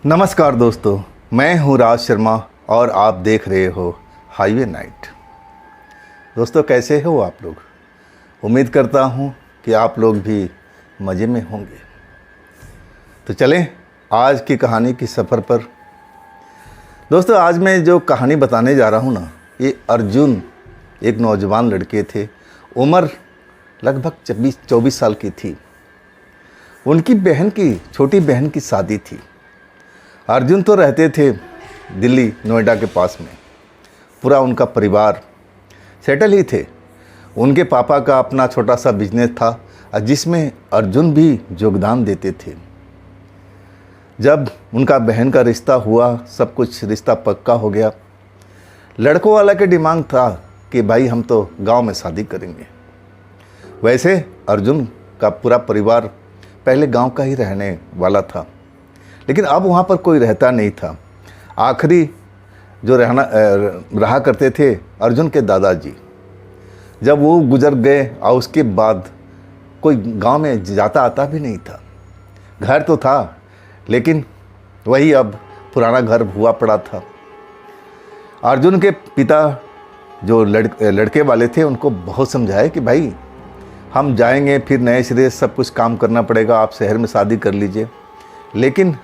नमस्कार दोस्तों, मैं हूं राज शर्मा और आप देख रहे हो हाईवे नाइट। दोस्तों, कैसे हो आप लोग? उम्मीद करता हूं कि आप लोग भी मज़े में होंगे। तो चलें आज की कहानी की सफ़र पर। दोस्तों, आज मैं जो कहानी बताने जा रहा हूं ना, ये अर्जुन एक नौजवान लड़के थे। उम्र लगभग 24 साल की थी। उनकी छोटी बहन की शादी थी। अर्जुन तो रहते थे दिल्ली नोएडा के पास में। पूरा उनका परिवार सेटल ही थे। उनके पापा का अपना छोटा सा बिजनेस था जिसमें अर्जुन भी योगदान देते थे। जब उनका बहन का रिश्ता हुआ, सब कुछ रिश्ता पक्का हो गया। लड़कों वाला के डिमांड था कि भाई हम तो गांव में शादी करेंगे। वैसे अर्जुन का पूरा परिवार पहले गांव का ही रहने वाला था, लेकिन अब वहाँ पर कोई रहता नहीं था। आखिरी जो रहा करते थे अर्जुन के दादाजी। जब वो गुजर गए और उसके बाद कोई गांव में जाता आता भी नहीं था। घर तो था, लेकिन वही अब पुराना घर हुआ पड़ा था। अर्जुन के पिता जो लड़के वाले थे, उनको बहुत समझाए कि भाई हम जाएंगे, फिर नए सिरे सब कुछ काम करना पड़ेगा, आप शहर में शादी कर लीजिए। लेकिन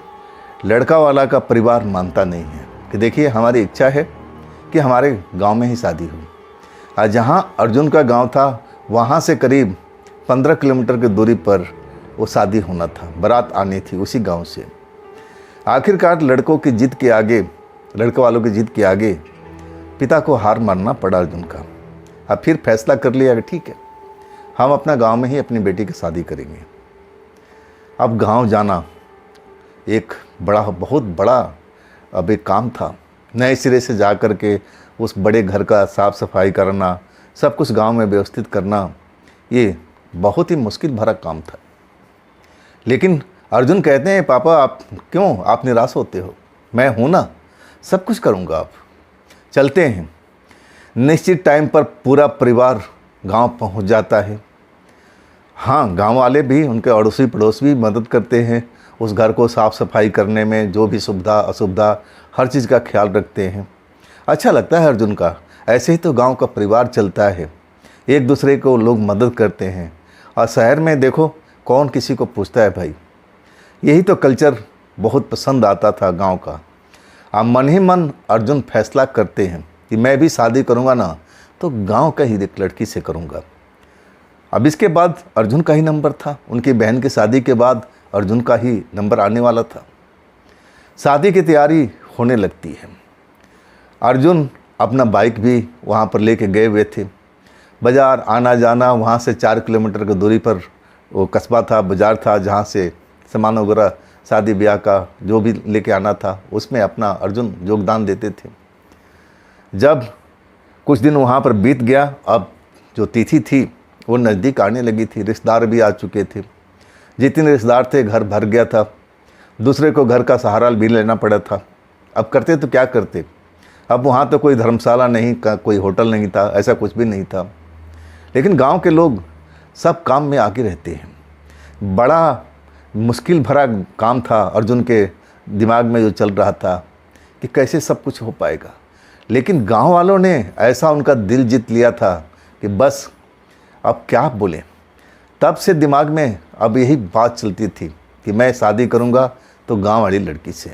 लड़का वाला का परिवार मानता नहीं है कि देखिए हमारी इच्छा है कि हमारे गांव में ही शादी हो। और जहां अर्जुन का गांव था, वहां से करीब 15 किलोमीटर की दूरी पर वो शादी होना था। बारात आनी थी उसी गांव से। आखिरकार लड़के वालों की जिद के आगे पिता को हार मानना पड़ा अर्जुन का। अब फिर फैसला कर लिया कि ठीक है, हम अपना गांव में ही अपनी बेटी की शादी करेंगे। अब गांव जाना बहुत बड़ा अब एक काम था। नए सिरे से जा कर के उस बड़े घर का साफ़ सफाई करना, सब कुछ गांव में व्यवस्थित करना, ये बहुत ही मुश्किल भरा काम था। लेकिन अर्जुन कहते हैं, पापा आप निराश होते हो? मैं हूँ ना, सब कुछ करूँगा। आप चलते हैं। निश्चित टाइम पर पूरा परिवार गांव पहुंच जाता है। हाँ, गांव वाले भी, उनके अड़ोसी पड़ोस भी मदद करते हैं उस घर को साफ़ सफाई करने में। जो भी सुविधा असुविधा हर चीज़ का ख्याल रखते हैं। अच्छा लगता है अर्जुन का। ऐसे ही तो गांव का परिवार चलता है, एक दूसरे को लोग मदद करते हैं। और शहर में देखो कौन किसी को पूछता है भाई। यही तो कल्चर बहुत पसंद आता था गांव का। अब मन ही मन अर्जुन फैसला करते हैं कि मैं भी शादी करूंगा ना, तो गांव का ही एक लड़की से करूंगा। अब इसके बाद अर्जुन का ही नंबर था। उनकी बहन की शादी के बाद अर्जुन का ही नंबर आने वाला था। शादी की तैयारी होने लगती है। अर्जुन अपना बाइक भी वहाँ पर लेके गए हुए थे। बाज़ार आना जाना, वहाँ से 4 किलोमीटर की दूरी पर वो कस्बा था, बाज़ार था, जहाँ से सामान वगैरह शादी ब्याह का जो भी लेके आना था, उसमें अपना अर्जुन योगदान देते थे। जब कुछ दिन वहाँ पर बीत गया, अब जो तिथि थी वो नज़दीक आने लगी थी। रिश्तेदार भी आ चुके थे। जितने रिश्तेदार थे घर भर गया था। दूसरे को घर का सहारा भी लेना पड़ा था। अब करते तो क्या करते? अब वहाँ तो कोई धर्मशाला नहीं, कोई होटल नहीं था, ऐसा कुछ भी नहीं था। लेकिन गांव के लोग सब काम में आगे रहते हैं। बड़ा मुश्किल भरा काम था अर्जुन के दिमाग में जो चल रहा था कि कैसे सब कुछ हो पाएगा। लेकिन गांव वालों ने ऐसा उनका दिल जीत लिया था कि बस अब क्या बोलें। तब से दिमाग में अब यही बात चलती थी कि मैं शादी करूंगा तो गांव वाली लड़की से।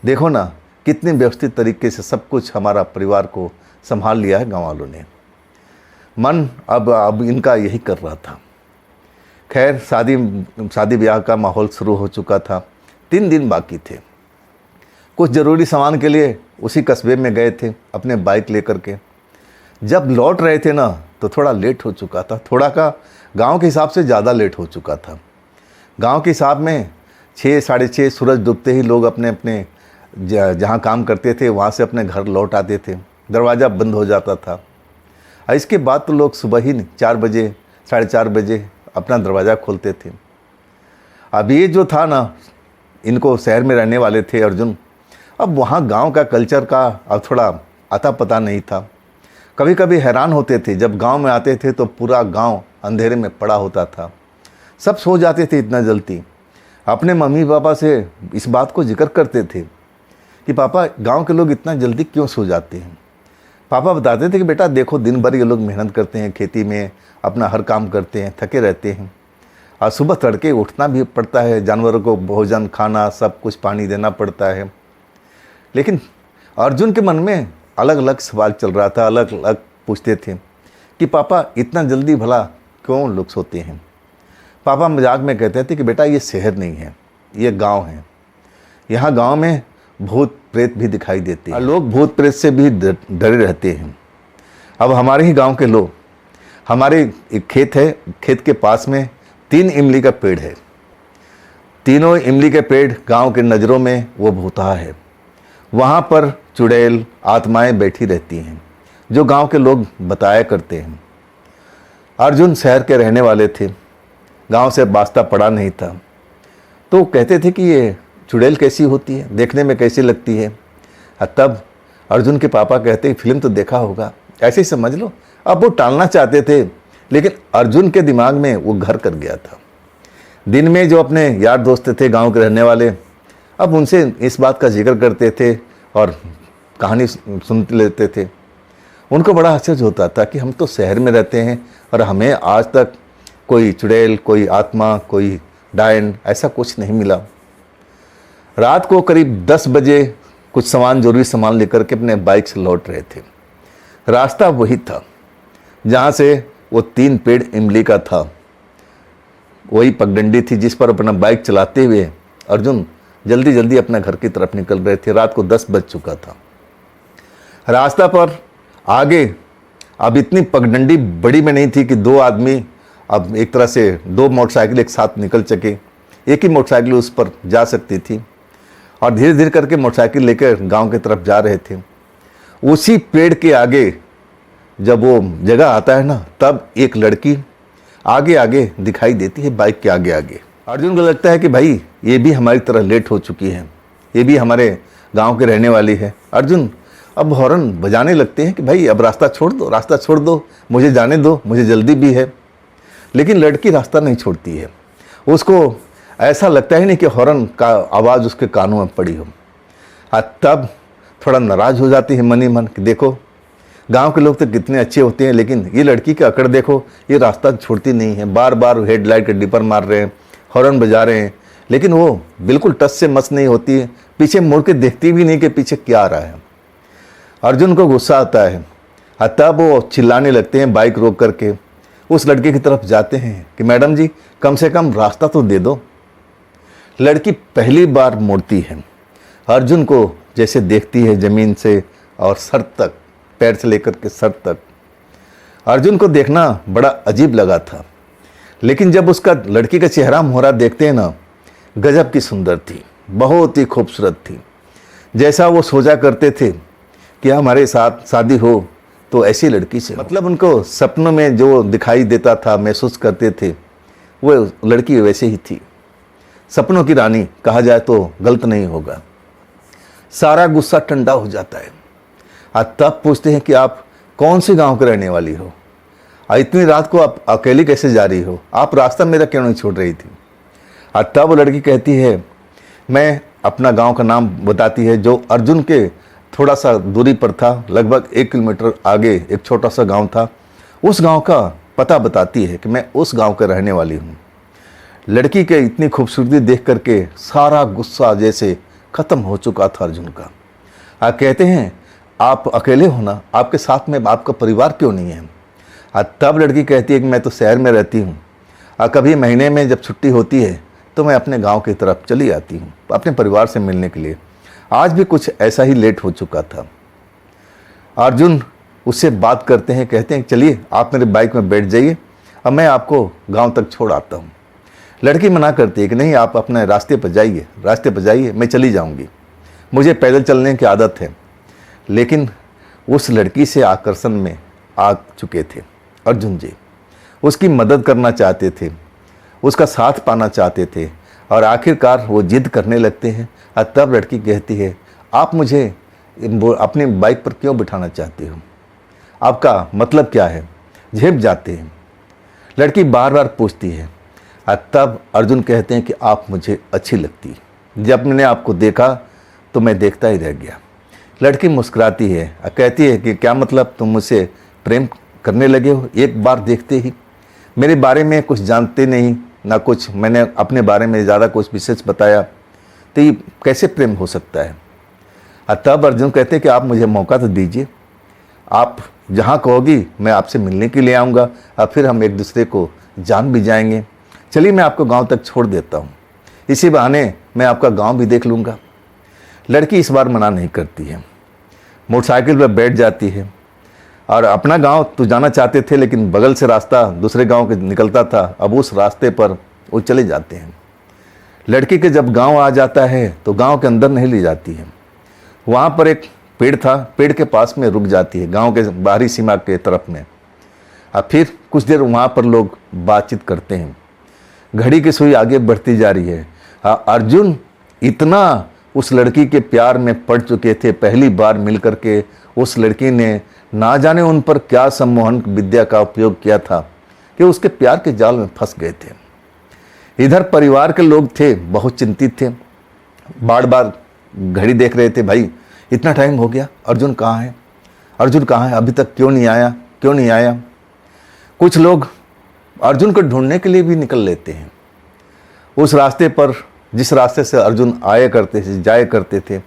देखो ना कितने व्यवस्थित तरीके से सब कुछ हमारा परिवार को संभाल लिया है गांव वालों ने। मन अब इनका यही कर रहा था। खैर, शादी ब्याह का माहौल शुरू हो चुका था। 3 दिन बाकी थे। कुछ ज़रूरी सामान के लिए उसी कस्बे में गए थे अपने बाइक लेकर के। जब लौट रहे थे ना, तो थोड़ा लेट हो चुका था। थोड़ा का गांव के हिसाब से ज़्यादा लेट हो चुका था। गांव के हिसाब में 6 साढ़े 6 सूरज डूबते ही लोग अपने अपने जहाँ काम करते थे वहाँ से अपने घर लौट आते थे। दरवाज़ा बंद हो जाता था। इसके बाद तो लोग सुबह ही 4 बजे 4:30 बजे अपना दरवाज़ा खोलते थे। अब ये जो था ना, इनको शहर में रहने वाले थे अर्जुन, अब वहाँ गांव का कल्चर का अब थोड़ा अता पता नहीं था। कभी कभी हैरान होते थे, जब गांव में आते थे तो पूरा गांव अंधेरे में पड़ा होता था। सब सो जाते थे इतना जल्दी। अपने मम्मी पापा से इस बात को जिक्र करते थे कि पापा गांव के लोग इतना जल्दी क्यों सो जाते हैं। पापा बताते थे कि बेटा देखो दिन भर ये लोग मेहनत करते हैं, खेती में अपना हर काम करते हैं, थके रहते हैं और सुबह तड़के उठना भी पड़ता है, जानवरों को भोजन खाना सब कुछ पानी देना पड़ता है। लेकिन अर्जुन के मन में अलग अलग सवाल चल रहा था, अलग अलग पूछते थे कि पापा इतना जल्दी भला क्यों लोग सोते हैं। पापा मजाक में कहते थे कि बेटा ये शहर नहीं है, ये गांव है। यहाँ गांव में भूत प्रेत भी दिखाई देते हैं, लोग भूत प्रेत से भी डरे रहते हैं। अब हमारे ही गांव के लोग, हमारे एक खेत है, खेत के पास में 3 इमली का पेड़ है। तीनों इमली के पेड़ गांव के नज़रों में वो भूतहा है। वहाँ पर चुड़ैल आत्माएं बैठी रहती हैं जो गांव के लोग बताया करते हैं। अर्जुन शहर के रहने वाले थे, गांव से वास्ता पड़ा नहीं था, तो कहते थे कि ये चुड़ैल कैसी होती है, देखने में कैसी लगती है। तब अर्जुन के पापा कहते फिल्म तो देखा होगा, ऐसे ही समझ लो। अब वो टालना चाहते थे, लेकिन अर्जुन के दिमाग में वो घर कर गया था। दिन में जो अपने यार दोस्त थे गांव के रहने वाले, अब उनसे इस बात का जिक्र करते थे और कहानी सुन लेते थे। उनको बड़ा आश्चर्य होता था कि हम तो शहर में रहते हैं और हमें आज तक कोई चुड़ैल, कोई आत्मा, कोई डायन ऐसा कुछ नहीं मिला। रात को करीब 10 बजे कुछ सामान, जरूरी सामान लेकर के अपने बाइक से लौट रहे थे। रास्ता वही था जहाँ से वो 3 पेड़ इमली का था, वही पगडंडी थी जिस पर अपना बाइक चलाते हुए अर्जुन जल्दी जल्दी अपने घर की तरफ निकल रहे थे। रात को 10 बज चुका था। रास्ता पर आगे अब इतनी पगडंडी बड़ी में नहीं थी कि 2 आदमी अब एक तरह से 2 मोटरसाइकिल एक साथ निकल सके। एक ही मोटरसाइकिल उस पर जा सकती थी और धीरे धीरे करके मोटरसाइकिल लेकर गांव की तरफ जा रहे थे। उसी पेड़ के आगे जब वो जगह आता है ना, तब एक लड़की आगे आगे दिखाई देती है, बाइक के आगे आगे। अर्जुन को लगता है कि भाई ये भी हमारी तरह लेट हो चुकी है, ये भी हमारे गांव के रहने वाली है। अर्जुन अब हॉर्न बजाने लगते हैं कि भाई अब रास्ता छोड़ दो, रास्ता छोड़ दो, मुझे जाने दो, मुझे जल्दी भी है। लेकिन लड़की रास्ता नहीं छोड़ती है। उसको ऐसा लगता ही नहीं कि हॉर्न का आवाज़ उसके कानों में पड़ी हो। तब थोड़ा नाराज़ हो जाती है मन ही मन कि देखो गांव के लोग तो कितने अच्छे होते हैं, लेकिन ये लड़की का अकड़ देखो, ये रास्ता छोड़ती नहीं है। बार बार हेडलाइट के डिपर मार रहे हैं, हॉर्न बजा रहे हैं, लेकिन वो बिल्कुल टच से मस नहीं होती है। पीछे मुड़ के देखती भी नहीं कि पीछे क्या आ रहा है। अर्जुन को गुस्सा आता है। तब वो चिल्लाने लगते हैं, बाइक रोक करके उस लड़के की तरफ जाते हैं कि मैडम जी कम से कम रास्ता तो दे दो। लड़की पहली बार मुड़ती है, अर्जुन को जैसे देखती है ज़मीन से और सर तक, पैर से लेकर के सर तक। अर्जुन को देखना बड़ा अजीब लगा था, लेकिन जब उसका लड़की का चेहरा मोहरा देखते हैं ना, गजब की सुंदर थी, बहुत ही खूबसूरत थी। जैसा वो सोचा करते थे कि हमारे साथ शादी हो तो ऐसी लड़की से, मतलब उनको सपनों में जो दिखाई देता था, महसूस करते थे, वो लड़की वैसे ही थी। सपनों की रानी कहा जाए तो गलत नहीं होगा। सारा गुस्सा ठंडा हो जाता है। तब पूछते हैं कि आप कौन से गांव के रहने वाली हो, इतनी रात को आप अकेली कैसे जा रही हो, आप रास्ता मेरा क्यों नहीं छोड़ रही थी। तब वो लड़की कहती है, मैं अपना गांव का नाम बताती है जो अर्जुन के थोड़ा सा दूरी पर था, लगभग 1 किलोमीटर आगे एक छोटा सा गांव था। उस गांव का पता बताती है कि मैं उस गांव के रहने वाली हूँ। लड़की के इतनी खूबसूरती देख करके सारा गुस्सा जैसे ख़त्म हो चुका था अर्जुन का। कहते हैं आप अकेले हो ना, आपके साथ में आपका परिवार क्यों नहीं है। तब लड़की कहती है कि मैं तो शहर में रहती हूँ, कभी महीने में जब छुट्टी होती है तो मैं अपने गांव की तरफ चली आती हूँ अपने परिवार से मिलने के लिए। आज भी कुछ ऐसा ही लेट हो चुका था। अर्जुन उससे बात करते हैं, कहते हैं चलिए आप मेरे बाइक में बैठ जाइए, अब मैं आपको गांव तक छोड़ आता हूँ। लड़की मना करती है कि नहीं, आप अपने रास्ते पर जाइए, रास्ते पर जाइए, मैं चली जाऊँगी, मुझे पैदल चलने की आदत है। लेकिन उस लड़की से आकर्षण में आ चुके थे अर्जुन जी, उसकी मदद करना चाहते थे, उसका साथ पाना चाहते थे और आखिरकार वो जिद करने लगते हैं। तब लड़की कहती है आप मुझे अपनी बाइक पर क्यों बिठाना चाहते हो, आपका मतलब क्या है। झेप जाते हैं। लड़की बार बार पूछती है तब अर्जुन कहते हैं कि आप मुझे अच्छी लगती। जब मैंने आपको देखा तो मैं देखता ही रह गया। लड़की मुस्कुराती है और कहती है कि क्या मतलब, तुम मुझसे प्रेम करने लगे हो एक बार देखते ही? मेरे बारे में कुछ जानते नहीं ना कुछ, मैंने अपने बारे में ज़्यादा कुछ विशेष बताया, तो ये कैसे प्रेम हो सकता है? तब अर्जुन कहते हैं कि आप मुझे मौका तो दीजिए, आप जहाँ कहोगी मैं आपसे मिलने के लिए आऊँगा और फिर हम एक दूसरे को जान भी जाएंगे। चलिए मैं आपको गांव तक छोड़ देता हूँ, इसी बहाने मैं आपका गांव भी देख लूँगा। लड़की इस बार मना नहीं करती है, मोटरसाइकिल पर बैठ जाती है और अपना गांव तो जाना चाहते थे लेकिन बगल से रास्ता दूसरे गांव के निकलता था, अब उस रास्ते पर वो चले जाते हैं। लड़की के जब गांव आ जाता है तो गांव के अंदर नहीं ले जाती है, वहाँ पर एक पेड़ था, पेड़ के पास में रुक जाती है गांव के बाहरी सीमा के तरफ में। और फिर कुछ देर वहाँ पर लोग बातचीत करते हैं। घड़ी की सुई आगे बढ़ती जा रही है। अर्जुन इतना उस लड़की के प्यार में पड़ चुके थे, पहली बार मिल करके उस लड़की ने ना जाने उन पर क्या सम्मोहन विद्या का उपयोग किया था कि उसके प्यार के जाल में फंस गए थे। इधर परिवार के लोग थे, बहुत चिंतित थे, बार बार घड़ी देख रहे थे, भाई इतना टाइम हो गया, अर्जुन कहाँ है, अर्जुन कहाँ है, अभी तक क्यों नहीं आया, क्यों नहीं आया। कुछ लोग अर्जुन को ढूंढने के लिए भी निकल लेते हैं उस रास्ते पर जिस रास्ते से अर्जुन आया करते थे, जाया करते थे,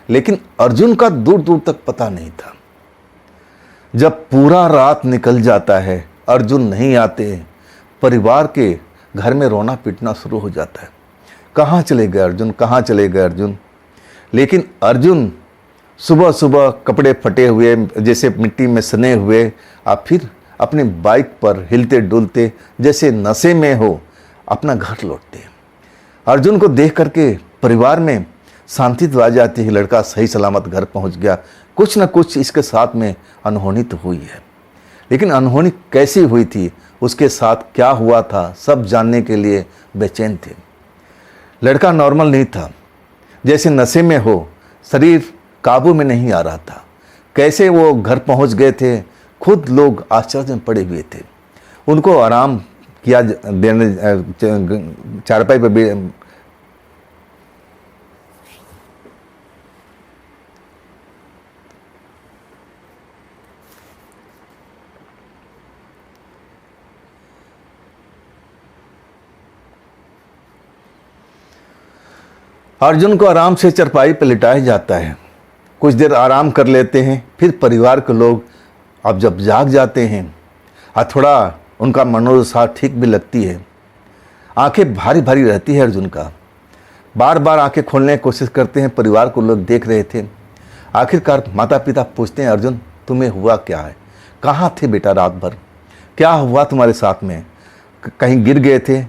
लेकिन अर्जुन का दूर दूर तक पता नहीं था। जब पूरा रात निकल जाता है, अर्जुन नहीं आते, परिवार के घर में रोना पीटना शुरू हो जाता है, कहाँ चले गए अर्जुन, कहाँ चले गए अर्जुन। लेकिन अर्जुन सुबह सुबह कपड़े फटे हुए, जैसे मिट्टी में सने हुए, आप फिर अपने बाइक पर हिलते डुलते जैसे नशे में हो अपना घर लौटते हैं। अर्जुन को देख करके परिवार में शांति तो आ जाती है, लड़का सही सलामत घर पहुंच गया। कुछ न कुछ इसके साथ में अनहोनी तो हुई है, लेकिन अनहोनी कैसी हुई थी, उसके साथ क्या हुआ था, सब जानने के लिए बेचैन थे। लड़का नॉर्मल नहीं था, जैसे नशे में हो, शरीर काबू में नहीं आ रहा था। कैसे वो घर पहुंच गए थे, खुद लोग आश्चर्य में पड़े हुए थे। उनको आराम किया देने चारपाई पर अर्जुन को आराम से चरपाई पर लिटाया जाता है। कुछ देर आराम कर लेते हैं, फिर परिवार के लोग अब जब जाग जाते हैं और थोड़ा उनका मनोदशा ठीक भी लगती है, आंखें भारी भारी रहती है अर्जुन का, बार बार आंखें खोलने की कोशिश करते हैं। परिवार को लोग देख रहे थे। आखिरकार माता पिता पूछते हैं, अर्जुन तुम्हें हुआ क्या है, कहाँ थे बेटा रात भर, क्या हुआ तुम्हारे साथ में, कहीं गिर गए थे,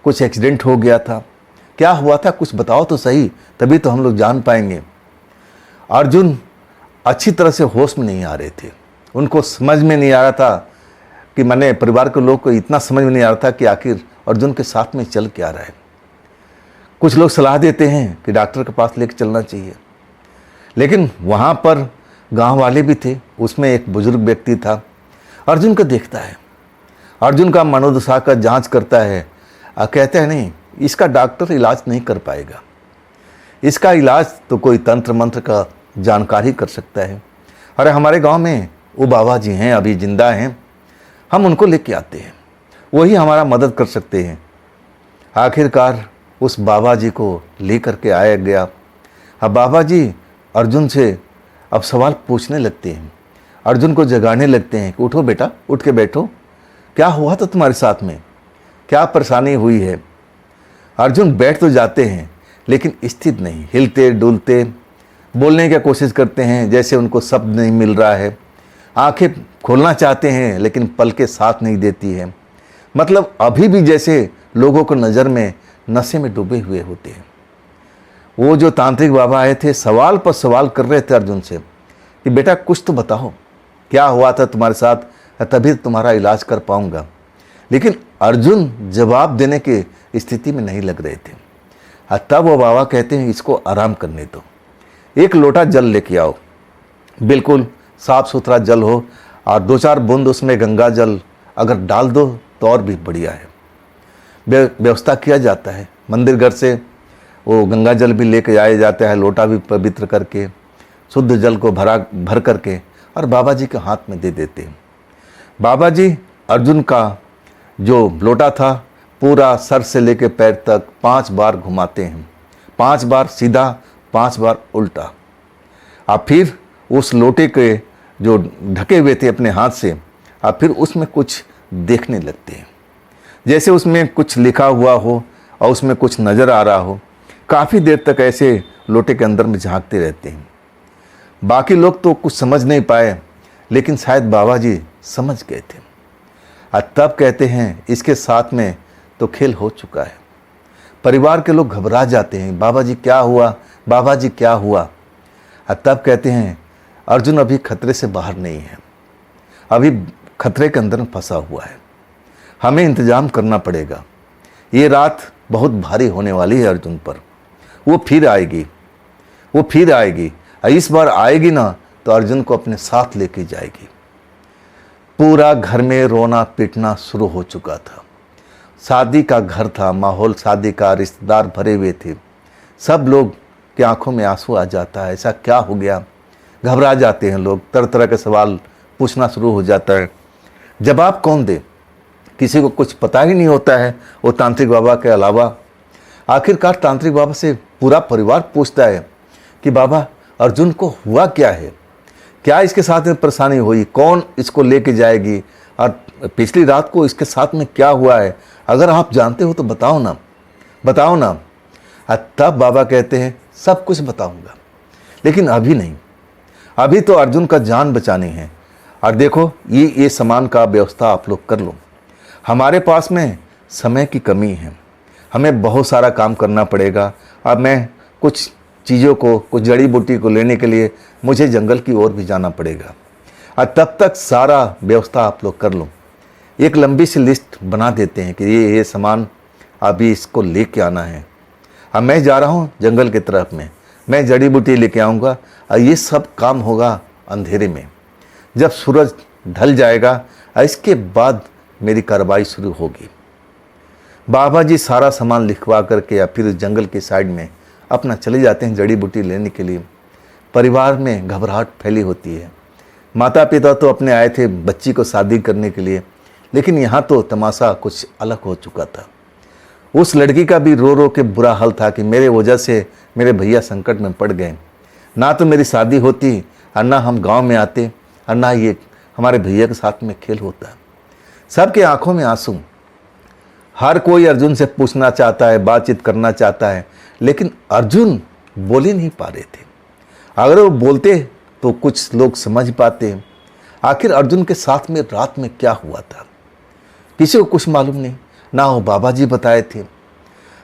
कुछ एक्सीडेंट हो गया था, क्या हुआ था, कुछ बताओ तो सही, तभी तो हम लोग जान पाएंगे। अर्जुन अच्छी तरह से होश में नहीं आ रहे थे, उनको समझ में नहीं आ रहा था कि मैंने परिवार के लोग को इतना समझ में नहीं आ रहा था कि आखिर अर्जुन के साथ में चल क्या रहा है। कुछ लोग सलाह देते हैं कि डॉक्टर के पास लेकर चलना चाहिए, लेकिन वहाँ पर गांव वाले भी थे, उसमें एक बुजुर्ग व्यक्ति था। अर्जुन को देखता है, अर्जुन का मनोदशा का जांच करता है, कहते हैं नहीं इसका डॉक्टर इलाज नहीं कर पाएगा, इसका इलाज तो कोई तंत्र मंत्र का जानकारी कर सकता है। अरे हमारे गांव में वो बाबा जी हैं, अभी जिंदा हैं, हम उनको लेके आते हैं, वही हमारा मदद कर सकते हैं। आखिरकार उस बाबा जी को ले करके आया गया। अब बाबा जी अर्जुन से अब सवाल पूछने लगते हैं, अर्जुन को जगाने लगते हैं कि उठो बेटा, उठ के बैठो, क्या हुआ था तुम्हारे साथ में, क्या परेशानी हुई है। अर्जुन बैठ तो जाते हैं लेकिन स्थित नहीं, हिलते डुलते बोलने की कोशिश करते हैं, जैसे उनको शब्द नहीं मिल रहा है। आंखें खोलना चाहते हैं लेकिन पलकें साथ नहीं देती है, मतलब अभी भी जैसे लोगों को नज़र में नशे में डूबे हुए होते हैं। वो जो तांत्रिक बाबा आए थे सवाल पर सवाल कर रहे थे अर्जुन से कि बेटा कुछ तो बताओ, क्या हुआ था तुम्हारे साथ, तभी तुम्हारा इलाज कर पाऊंगा। लेकिन अर्जुन जवाब देने की स्थिति में नहीं लग रहे थे। तब वो बाबा कहते हैं इसको आराम करने दो, एक लोटा जल लेके आओ, बिल्कुल साफ सुथरा जल हो और 2-4 बूंद उसमें गंगा जल अगर डाल दो तो और भी बढ़िया है। व्यवस्था किया जाता है। मंदिर घर से वो गंगा जल भी लेके आया जाता है, लोटा भी पवित्र करके, शुद्ध जल को भर करके और बाबा जी के हाथ में दे देते हैं। बाबा जी अर्जुन का जो लोटा था पूरा सर से लेके पैर तक 5 बार घुमाते हैं, 5 बार सीधा, 5 बार उल्टा। अब फिर उस लोटे के जो ढके हुए थे अपने हाथ से, अब फिर उसमें कुछ देखने लगते हैं, जैसे उसमें कुछ लिखा हुआ हो और उसमें कुछ नज़र आ रहा हो। काफ़ी देर तक ऐसे लोटे के अंदर में झांकते रहते हैं। बाकी लोग तो कुछ समझ नहीं पाए, लेकिन शायद बाबा जी समझ गए थे। और तब कहते हैं इसके साथ में तो खेल हो चुका है। परिवार के लोग घबरा जाते हैं, बाबा जी क्या हुआ, बाबा जी क्या हुआ। और तब कहते हैं अर्जुन अभी खतरे से बाहर नहीं है, अभी खतरे के अंदर में फंसा हुआ है, हमें इंतजाम करना पड़ेगा। ये रात बहुत भारी होने वाली है अर्जुन पर, वो फिर आएगी, वो फिर आएगी। और इस बार आएगी ना तो अर्जुन को अपने साथ लेके जाएगी। पूरा घर में रोना पीटना शुरू हो चुका था। शादी का घर था, माहौल शादी का, रिश्तेदार भरे हुए थे। सब लोग की आंखों में आंसू आ जाता है, ऐसा क्या हो गया। घबरा जाते हैं लोग, तरह तरह के सवाल पूछना शुरू हो जाता है। जवाब कौन दे, किसी को कुछ पता ही नहीं होता है, वो तांत्रिक बाबा के अलावा। आखिरकार तांत्रिक बाबा से पूरा परिवार पूछता है कि बाबा अर्जुन को हुआ क्या है, क्या इसके साथ में परेशानी हुई, कौन इसको लेके जाएगी, और पिछली रात को इसके साथ में क्या हुआ है, अगर आप जानते हो तो बताओ ना, बताओ ना। तब बाबा कहते हैं सब कुछ बताऊंगा, लेकिन अभी नहीं, अभी तो अर्जुन का जान बचानी है। और देखो ये सामान का व्यवस्था आप लोग कर लो, हमारे पास में समय की कमी है, हमें बहुत सारा काम करना पड़ेगा। अब मैं कुछ चीज़ों को, कुछ जड़ी बूटी को लेने के लिए मुझे जंगल की ओर भी जाना पड़ेगा, और तब तक सारा व्यवस्था आप लोग कर लो। एक लंबी सी लिस्ट बना देते हैं कि ये सामान अभी इसको लेके आना है। अब मैं जा रहा हूँ जंगल की तरफ में, मैं जड़ी बूटी लेके आऊँगा, और ये सब काम होगा अंधेरे में। जब सूरज ढल जाएगा इसके बाद मेरी कार्रवाई शुरू होगी। बाबा जी सारा सामान लिखवा करके या फिर जंगल के साइड में अपना चले जाते हैं जड़ी बूटी लेने के लिए। परिवार में घबराहट फैली होती है। माता पिता तो अपने आए थे बच्ची को शादी करने के लिए, लेकिन यहाँ तो तमाशा कुछ अलग हो चुका था। उस लड़की का भी रो रो के बुरा हाल था कि मेरे वजह से मेरे भैया संकट में पड़ गए, ना तो मेरी शादी होती और ना हम गांव में आते और ना ये हमारे भैया के साथ में खेल होता। सबके आंखों में आंसू। हर कोई अर्जुन से पूछना चाहता है, बातचीत करना चाहता है, लेकिन अर्जुन बोल ही नहीं पा रहे थे। अगर वो बोलते तो कुछ लोग समझ पाते। आखिर अर्जुन के साथ में रात में क्या हुआ था, किसी को कुछ मालूम नहीं, ना वो बाबा जी बताए थे।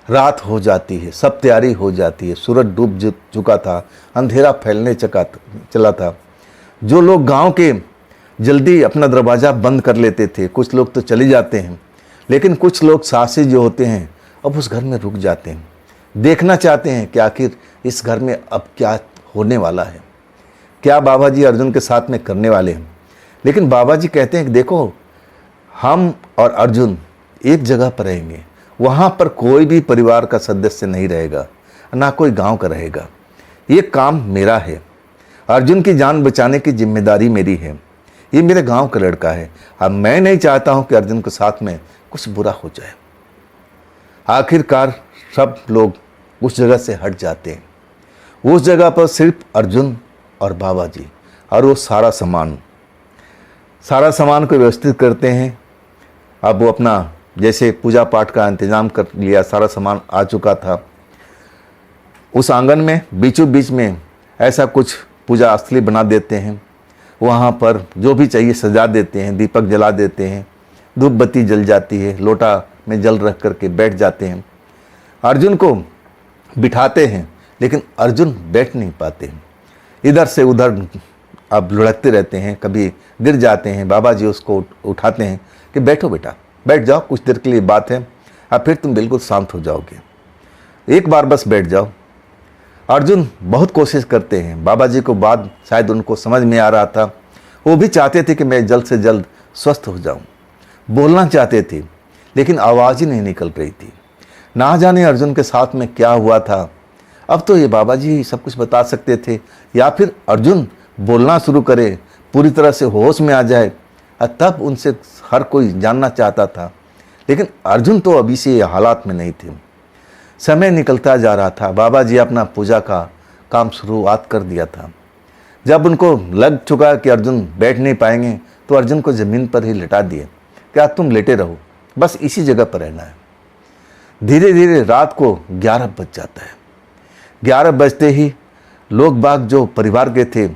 रात हो जाती है, सब तैयारी हो जाती है, सूरज डूब चुका था, अंधेरा फैलने चला था। जो लोग गांव के जल्दी अपना दरवाज़ा बंद कर लेते थे, कुछ लोग तो चले जाते हैं, लेकिन कुछ लोग साहसी जो होते हैं अब उस घर में रुक जाते हैं, देखना चाहते हैं कि आखिर इस घर में अब क्या होने वाला है, क्या बाबा जी अर्जुन के साथ में करने वाले हैं। लेकिन बाबा जी कहते हैं कि देखो हम और अर्जुन एक जगह पर रहेंगे, वहाँ पर कोई भी परिवार का सदस्य नहीं रहेगा, ना कोई गांव का रहेगा। ये काम मेरा है, अर्जुन की जान बचाने की जिम्मेदारी मेरी है। ये मेरे गांव का लड़का है, अब मैं नहीं चाहता हूँ कि अर्जुन के साथ में कुछ बुरा हो जाए। आखिरकार सब लोग उस जगह से हट जाते हैं। उस जगह पर सिर्फ अर्जुन और बाबा जी और वो सारा सामान को व्यवस्थित करते हैं। अब वो अपना जैसे पूजा पाठ का इंतज़ाम कर लिया, सारा सामान आ चुका था। उस आंगन में बीचों बीच में ऐसा कुछ पूजा स्थली बना देते हैं, वहाँ पर जो भी चाहिए सजा देते हैं, दीपक जला देते हैं, धूप बत्ती जल जाती है, लोटा में जल रख करके बैठ जाते हैं। अर्जुन को बिठाते हैं, लेकिन अर्जुन बैठ नहीं पाते हैं, इधर से उधर अब लुढ़कते रहते हैं, कभी गिर जाते हैं। बाबा जी उसको उठाते हैं कि बैठो बेटा, बैठ जाओ, कुछ देर के लिए बात है, अब फिर तुम बिल्कुल शांत हो जाओगे, एक बार बस बैठ जाओ। अर्जुन बहुत कोशिश करते हैं, बाबा जी को बात शायद उनको समझ में आ रहा था, वो भी चाहते थे कि मैं जल्द से जल्द स्वस्थ हो जाऊं, बोलना चाहते थे, लेकिन आवाज़ ही नहीं निकल रही थी। ना जाने अर्जुन के साथ में क्या हुआ था। अब तो ये बाबा जी सब कुछ बता सकते थे, या फिर अर्जुन बोलना शुरू करे, पूरी तरह से होश में आ जाए, और तब उनसे हर कोई जानना चाहता था। लेकिन अर्जुन तो अभी से ये हालात में नहीं थे। समय निकलता जा रहा था। बाबा जी अपना पूजा का काम शुरुआत कर दिया था। जब उनको लग चुका कि अर्जुन बैठ नहीं पाएंगे, तो अर्जुन को ज़मीन पर ही लिटा दिए, क्या तुम लेटे रहो, बस इसी जगह पर रहना है। धीरे धीरे रात को 11 बज जाता है। 11 बजते ही लोग बाग जो परिवार के थे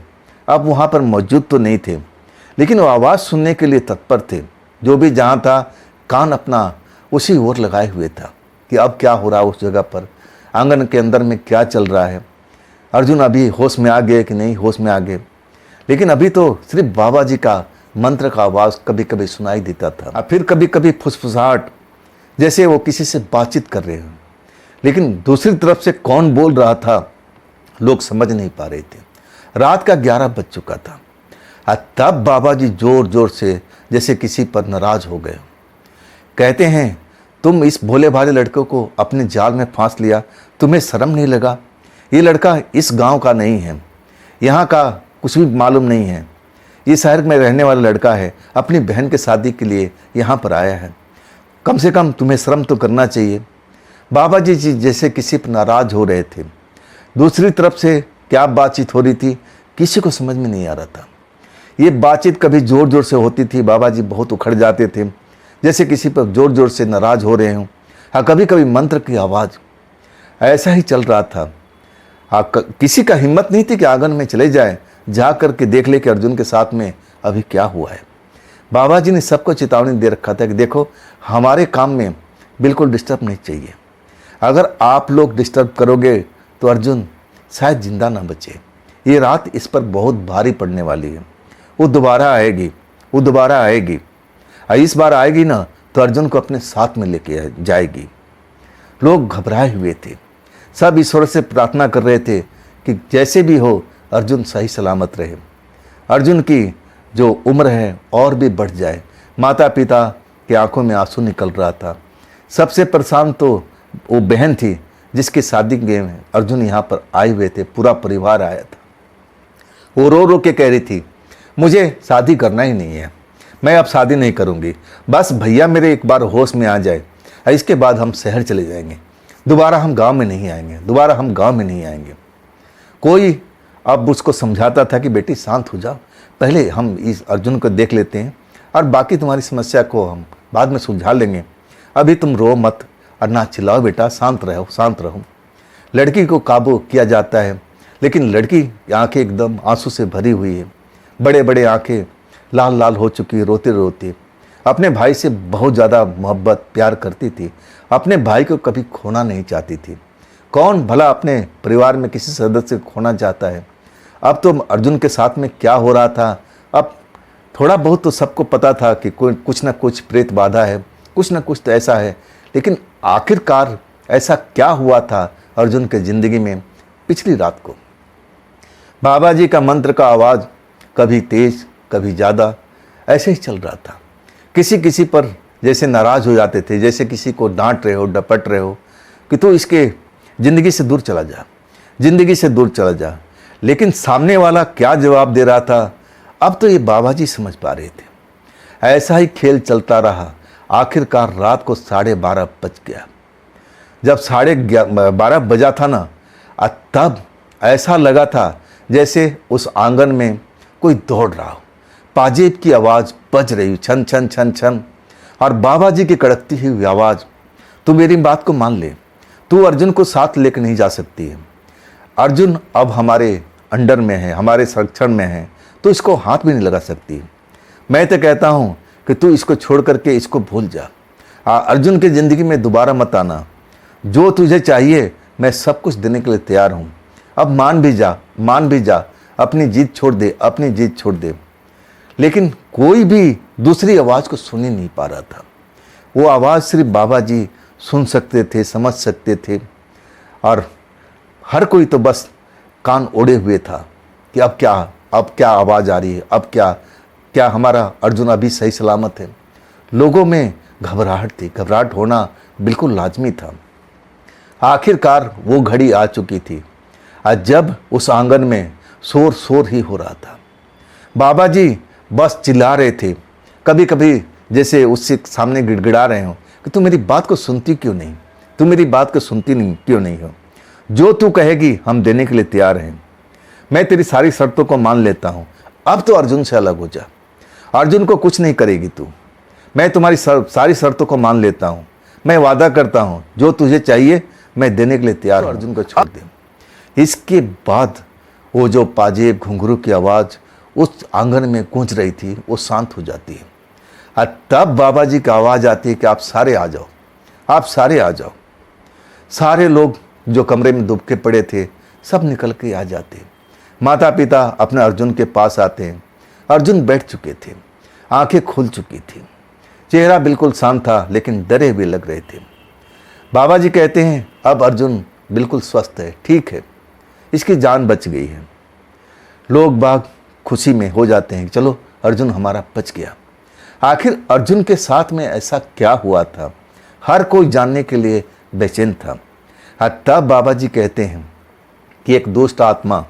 अब वहाँ पर मौजूद तो नहीं थे, लेकिन वो आवाज़ सुनने के लिए तत्पर थे। जो भी जहाँ था कान अपना उसी ओर लगाए हुए था कि अब क्या हो रहा है उस जगह पर, आंगन के अंदर में क्या चल रहा है, अर्जुन अभी होश में आ गए कि नहीं होश में आ गए। लेकिन अभी तो सिर्फ बाबा जी का मंत्र का आवाज़ कभी कभी सुनाई देता था, और फिर कभी कभी फुसफुसाहट, जैसे वो किसी से बातचीत कर रहे हैं। लेकिन दूसरी तरफ से कौन बोल रहा था लोग समझ नहीं पा रहे थे। रात का 11 बज चुका था, और तब बाबा जी जोर जोर से जैसे किसी पर नाराज हो गए। कहते हैं, तुम इस भोले भाले लड़के को अपने जाल में फांस लिया, तुम्हें शर्म नहीं लगा? ये लड़का इस गांव का नहीं है, यहाँ का कुछ भी मालूम नहीं है, ये शहर में रहने वाला लड़का है, अपनी बहन के शादी के लिए यहाँ पर आया है, कम से कम तुम्हें शर्म तो करना चाहिए। बाबा जी जैसे किसी पर नाराज हो रहे थे। दूसरी तरफ से क्या बातचीत हो रही थी किसी को समझ में नहीं आ रहा था। ये बातचीत कभी ज़ोर ज़ोर से होती थी, बाबा जी बहुत उखड़ जाते थे, जैसे किसी पर ज़ोर ज़ोर से नाराज हो रहे हों। हाँ, कभी कभी मंत्र की आवाज़, ऐसा ही चल रहा था। हाँ, किसी का हिम्मत नहीं थी कि आंगन में चले जाए, जा कर के देख ले कि अर्जुन के साथ में अभी क्या हुआ है। बाबा जी ने सबको चेतावनी दे रखा था कि देखो, हमारे काम में बिल्कुल डिस्टर्ब नहीं चाहिए। अगर आप लोग डिस्टर्ब करोगे तो अर्जुन शायद जिंदा ना बचे। ये रात इस पर बहुत भारी पड़ने वाली है। वो दोबारा आएगी, वो दोबारा आएगी, और इस बार आएगी ना तो अर्जुन को अपने साथ में लेके जाएगी। लोग घबराए हुए थे, सब ईश्वर से प्रार्थना कर रहे थे कि जैसे भी हो अर्जुन सही सलामत रहे, अर्जुन की जो उम्र है और भी बढ़ जाए। माता पिता की आंखों में आंसू निकल रहा था। सबसे परेशान तो वो बहन थी जिसकी शादी के अर्जुन यहाँ पर आए हुए थे, पूरा परिवार आया था। वो रो रो के कह रही थी, मुझे शादी करना ही नहीं है, मैं अब शादी नहीं करूँगी, बस भैया मेरे एक बार होश में आ जाए, इसके बाद हम शहर चले जाएंगे, दोबारा हम गांव में नहीं आएंगे, दोबारा हम गांव में नहीं आएंगे। कोई अब उसको समझाता था कि बेटी शांत हो जाओ, पहले हम इस अर्जुन को देख लेते हैं और बाकी तुम्हारी समस्या को हम बाद में सुलझा लेंगे, अभी तुम रो मत और ना चिल्लाओ बेटा, शांत रहो शांत रहो। लड़की को काबू किया जाता है, लेकिन लड़की आंखें एकदम आंसू से भरी हुई है, बड़े बड़े आंखें लाल लाल हो चुकी, रोते रोते। अपने भाई से बहुत ज़्यादा मोहब्बत प्यार करती थी, अपने भाई को कभी खोना नहीं चाहती थी। कौन भला अपने परिवार में किसी सदस्य को खोना चाहता है। अब तो अर्जुन के साथ में क्या हो रहा था, अब थोड़ा बहुत तो सबको पता था कि कुछ ना कुछ प्रेत बाधा है, कुछ ना कुछ तो ऐसा है। लेकिन आखिरकार ऐसा क्या हुआ था अर्जुन के ज़िंदगी में पिछली रात को। बाबा जी का मंत्र का आवाज़ कभी तेज कभी ज़्यादा ऐसे ही चल रहा था। किसी किसी पर जैसे नाराज़ हो जाते थे, जैसे किसी को डांट रहे हो, डपट रहे हो कि तू इसके ज़िंदगी से दूर चला जा, ज़िंदगी से दूर चला जा। लेकिन सामने वाला क्या जवाब दे रहा था, अब तो ये बाबा जी समझ पा रहे थे। ऐसा ही खेल चलता रहा। आखिरकार रात को 12:30 बज गया। जब 12:30 बजा था ना, तब ऐसा लगा था जैसे उस आंगन में कोई दौड़ रहा हो। पाजेब की आवाज़ बज रही, छन छन छन छन, और बाबा जी की कड़कती हुई आवाज़, तू मेरी बात को मान ले, तू अर्जुन को साथ लेकर नहीं जा सकती है। अर्जुन अब हमारे अंडर में है, हमारे संरक्षण में है, तो इसको हाथ भी नहीं लगा सकती। मैं तो कहता हूँ कि तू इसको छोड़ करके इसको भूल जा, अर्जुन की ज़िंदगी में दोबारा मत आना। जो तुझे चाहिए मैं सब कुछ देने के लिए तैयार हूँ। अब मान भी जा, मान भी जा, अपनी जीत छोड़ दे, अपनी जीत छोड़ दे। लेकिन कोई भी दूसरी आवाज़ को सुन ही नहीं पा रहा था। वो आवाज़ सिर्फ बाबा जी सुन सकते थे, समझ सकते थे, और हर कोई तो बस कान ओढ़े हुए था कि अब क्या आवाज़ आ रही है, अब क्या हमारा अर्जुन अभी सही सलामत है। लोगों में घबराहट थी। घबराहट होना बिल्कुल लाजमी था। आखिरकार वो घड़ी आ चुकी थी और जब उस आंगन में शोर शोर ही हो रहा था। बाबा जी बस चिल्ला रहे थे, कभी कभी जैसे उससे सामने गिड़गिड़ा रहे हो कि तू मेरी बात को सुनती क्यों नहीं, तू मेरी बात को सुनती नहीं क्यों नहीं हो, जो तू कहेगी हम देने के लिए तैयार हैं, मैं तेरी सारी शर्तों को मान लेता हूँ, अब तो अर्जुन से अलग हो जा, अर्जुन को कुछ नहीं करेगी तू, मैं तुम्हारी सारी शर्तों को मान लेता हूँ, मैं वादा करता हूँ जो तुझे चाहिए मैं देने के लिए तैयार हूँ, अर्जुन को छोड़ दे। इसके बाद वो जो पाजेब घुंघरू की आवाज़ उस आंगन में गूंज रही थी वो शांत हो जाती है और तब बाबा जी की आवाज़ आती है कि आप सारे आ जाओ, आप सारे आ जाओ। सारे लोग जो कमरे में दुबके पड़े थे सब निकल के आ जाते हैं। माता पिता अपने अर्जुन के पास आते हैं। अर्जुन बैठ चुके थे, आंखें खुल चुकी थी, चेहरा बिल्कुल शांत था लेकिन डरे हुए लग रहे थे। बाबा जी कहते हैं अब अर्जुन बिल्कुल स्वस्थ है, ठीक है, इसकी जान बच गई है। लोग बाग खुशी में हो जाते हैं, चलो अर्जुन हमारा बच गया। आखिर अर्जुन के साथ में ऐसा क्या हुआ था, हर कोई जानने के लिए बेचैन था। तब बाबा जी कहते हैं कि एक दुष्ट आत्मा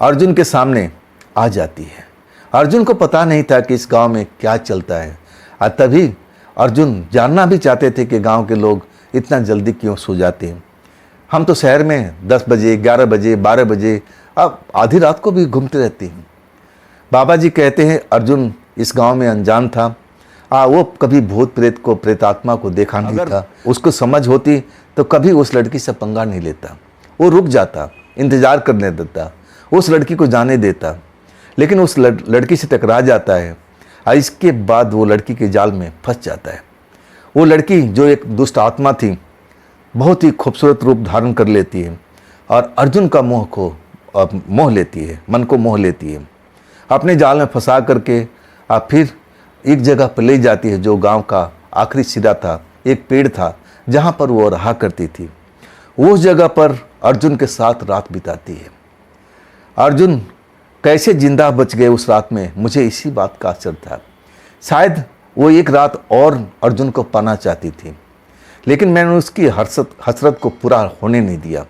अर्जुन के सामने आ जाती है। अर्जुन को पता नहीं था कि इस गांव में क्या चलता है और तभी अर्जुन जानना भी चाहते थे कि गांव के लोग इतना जल्दी क्यों सो जाते हैं। हम तो शहर में 10 बजे 11 बजे 12 बजे अब आधी रात को भी घूमते रहते हैं। बाबा जी कहते हैं अर्जुन इस गांव में अनजान था, वो कभी भूत प्रेत को प्रेतात्मा को देखा नहीं था। उसको समझ होती तो कभी उस लड़की से पंगा नहीं लेता, वो रुक जाता, इंतजार करने देता, उस लड़की को जाने देता। लेकिन उस लड़की से टकरा जाता है और इसके बाद वो लड़की के जाल में फंस जाता है। वो लड़की जो एक दुष्ट आत्मा थी बहुत ही खूबसूरत रूप धारण कर लेती है और अर्जुन का मोह लेती है, मन को मोह लेती है, अपने जाल में फंसा करके फिर एक जगह पर ले जाती है जो गांव का आखिरी सिरा था, एक पेड़ था जहां पर वो रहा करती थी। उस जगह पर अर्जुन के साथ रात बिताती है। अर्जुन कैसे जिंदा बच गए उस रात में, मुझे इसी बात का आश्चर्य था। शायद वो एक रात और अर्जुन को पाना चाहती थी, लेकिन मैंने उसकी हसरत को पूरा होने नहीं दिया।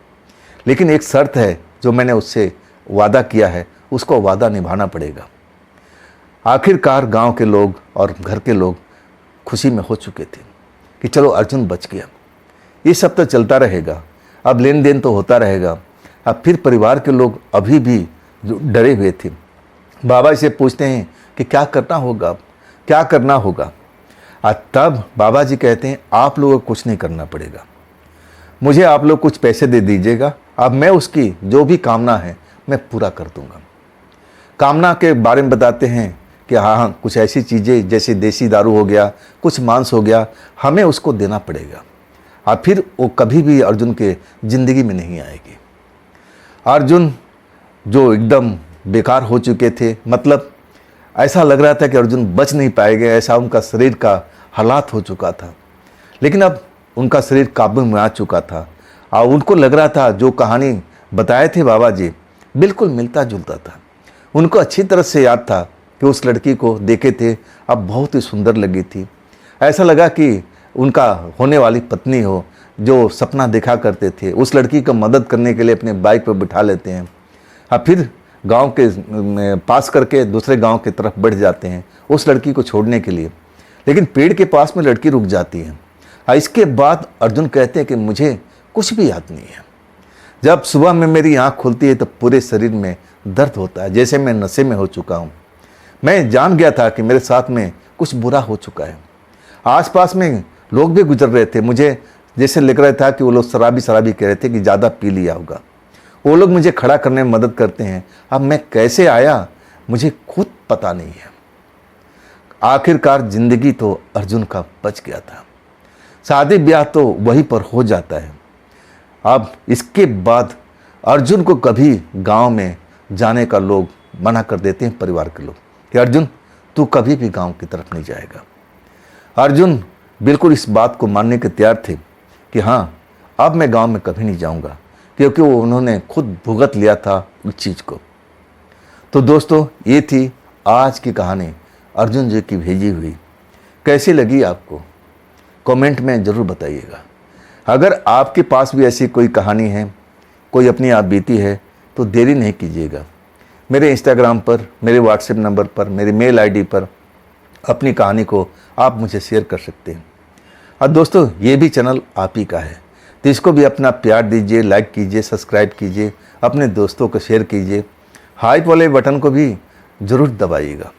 लेकिन एक शर्त है जो मैंने उससे वादा किया है, उसको वादा निभाना पड़ेगा। आखिरकार गांव के लोग और घर के लोग खुशी में हो चुके थे कि चलो अर्जुन बच गया। ये सब तो चलता रहेगा, अब लेन देन तो होता रहेगा। अब फिर परिवार के लोग अभी भी जो डरे हुए थे, बाबा से पूछते हैं कि क्या करना होगा, क्या करना होगा। तब बाबा जी कहते हैं आप लोगों को कुछ नहीं करना पड़ेगा, मुझे आप लोग कुछ पैसे दे दीजिएगा, अब मैं उसकी जो भी कामना है मैं पूरा कर दूंगा। कामना के बारे में बताते हैं कि हाँ कुछ ऐसी चीज़ें जैसे देसी दारू हो गया, कुछ मांस हो गया, हमें उसको देना पड़ेगा और फिर वो कभी भी अर्जुन के ज़िंदगी में नहीं आएगी। अर्जुन जो एकदम बेकार हो चुके थे, मतलब ऐसा लग रहा था कि अर्जुन बच नहीं पाएंगे, ऐसा उनका शरीर का हालात हो चुका था। लेकिन अब उनका शरीर काबू में आ चुका था और उनको लग रहा था जो कहानी बताए थे बाबा जी बिल्कुल मिलता जुलता था। उनको अच्छी तरह से याद था कि उस लड़की को देखे थे, अब बहुत ही सुंदर लगी थी। ऐसा लगा कि उनका होने वाली पत्नी हो, जो सपना देखा करते थे। उस लड़की को मदद करने के लिए अपने बाइक पर बिठा लेते हैं और फिर गांव के पास करके दूसरे गांव की तरफ बढ़ जाते हैं उस लड़की को छोड़ने के लिए। लेकिन पेड़ के पास में लड़की रुक जाती है और इसके बाद अर्जुन कहते हैं कि मुझे कुछ भी याद नहीं है। जब सुबह में मेरी आँख खुलती है तो पूरे शरीर में दर्द होता है, जैसे मैं नशे में हो चुका हूँ। मैं जान गया था कि मेरे साथ में कुछ बुरा हो चुका है। आसपास में लोग भी गुजर रहे थे, मुझे जैसे लग रहा था कि वो लोग शराबी कह रहे थे कि ज़्यादा पी लिया होगा। वो लोग मुझे खड़ा करने में मदद करते हैं। अब मैं कैसे आया मुझे खुद पता नहीं है। आखिरकार ज़िंदगी तो अर्जुन का बच गया था, शादी ब्याह तो वहीं पर हो जाता है। अब इसके बाद अर्जुन को कभी गांव में जाने का लोग मना कर देते हैं, परिवार के लोग, कि अर्जुन तू कभी भी गांव की तरफ नहीं जाएगा। अर्जुन बिल्कुल इस बात को मानने के तैयार थे कि हाँ अब मैं गांव में कभी नहीं जाऊंगा, क्योंकि वो उन्होंने खुद भुगत लिया था उस चीज़ को। तो दोस्तों ये थी आज की कहानी अर्जुन जी की भेजी हुई। कैसी लगी आपको? कमेंट में ज़रूर बताइएगा। अगर आपके पास भी ऐसी कोई कहानी है, कोई अपनी आप बीती है, तो देरी नहीं कीजिएगा। मेरे इंस्टाग्राम पर, मेरे व्हाट्सएप नंबर पर, मेरी मेल आईडी पर अपनी कहानी को आप मुझे शेयर कर सकते हैं। और दोस्तों, ये भी चैनल आप ही का है, तो इसको भी अपना प्यार दीजिए, लाइक कीजिए, सब्सक्राइब कीजिए, अपने दोस्तों को शेयर कीजिए, हाइप वाले बटन को भी ज़रूर दबाइएगा।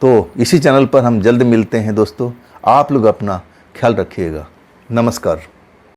तो इसी चैनल पर हम जल्द मिलते हैं दोस्तों। आप लोग अपना ख्याल रखिएगा। नमस्कार।